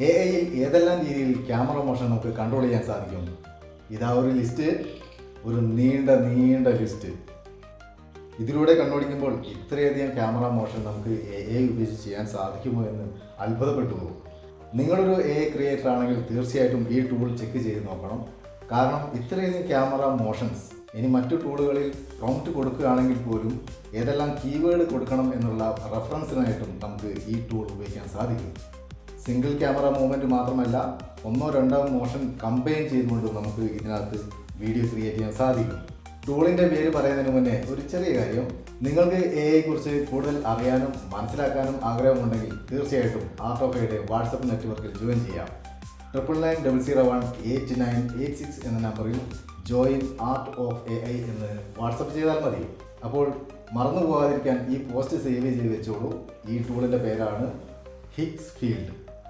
AI-യിൽ ഏതെല്ലാം രീതിയിൽ camera motion നമുക്ക് കൺട്രോൾ ചെയ്യാൻ സാധിക്കും? ഇതാ ഒരു ലിസ്റ്റ്, ഒരു നീണ്ട ലിസ്റ്റ്. ഇതിലൂടെ കണ്ണോടിക്കുമ്പോൾ ഇത്രയധികം ക്യാമറ മോഷൻ നമുക്ക് AI ഉപയോഗിച്ച് ചെയ്യാൻ സാധിക്കുമോ എന്ന് അത്ഭുതപ്പെട്ടു പോകും. നിങ്ങളൊരു AI ക്രിയേറ്റർ ആണെങ്കിൽ തീർച്ചയായിട്ടും ഈ ടൂൾ ചെക്ക് ചെയ്ത് നോക്കണം. കാരണം ഇത്രയധികം ക്യാമറ മോഷൻസ് ഇനി മറ്റു ടൂളുകളിൽ പ്രോംപ്റ്റ് കൊടുക്കുകയാണെങ്കിൽ പോലും ഏതെല്ലാം കീവേഡ് കൊടുക്കണം എന്നുള്ള റെഫറൻസിനായിട്ടും നമുക്ക് ഈ ടൂൾ ഉപയോഗിക്കാൻ സാധിക്കും. സിംഗിൾ ക്യാമറ മൂവ്മെൻറ്റ് മാത്രമല്ല, 1-2 മോഷൻ കമ്പൈൻ ചെയ്തുകൊണ്ട് നമുക്ക് ഇതിനകത്ത് വീഡിയോ ക്രിയേറ്റ് ചെയ്യാൻ സാധിക്കും. ടൂളിൻ്റെ പേര് പറയുന്നതിന് മുന്നേ ഒരു ചെറിയ കാര്യം, നിങ്ങൾക്ക് AI കുറിച്ച് കൂടുതൽ അറിയാനും മനസ്സിലാക്കാനും ആഗ്രഹമുണ്ടെങ്കിൽ തീർച്ചയായിട്ടും ആർട്ട് ഓഫ് എയുടെ വാട്സപ്പ് നെറ്റ്വർക്കിൽ ജോയിൻ ചെയ്യാം. 9990018986 എന്ന നമ്പറിൽ ജോയിൻ ആർട്ട് ഓഫ് AI എന്ന് വാട്സപ്പ് ചെയ്താൽ മതി. അപ്പോൾ മറന്നു പോകാതിരിക്കാൻ ഈ പോസ്റ്റ് സേവ് ചെയ്ത് വെച്ചോളൂ. ഈ ടൂളിൻ്റെ പേരാണ് ഹിഗ്സ് ഫീൽഡ്.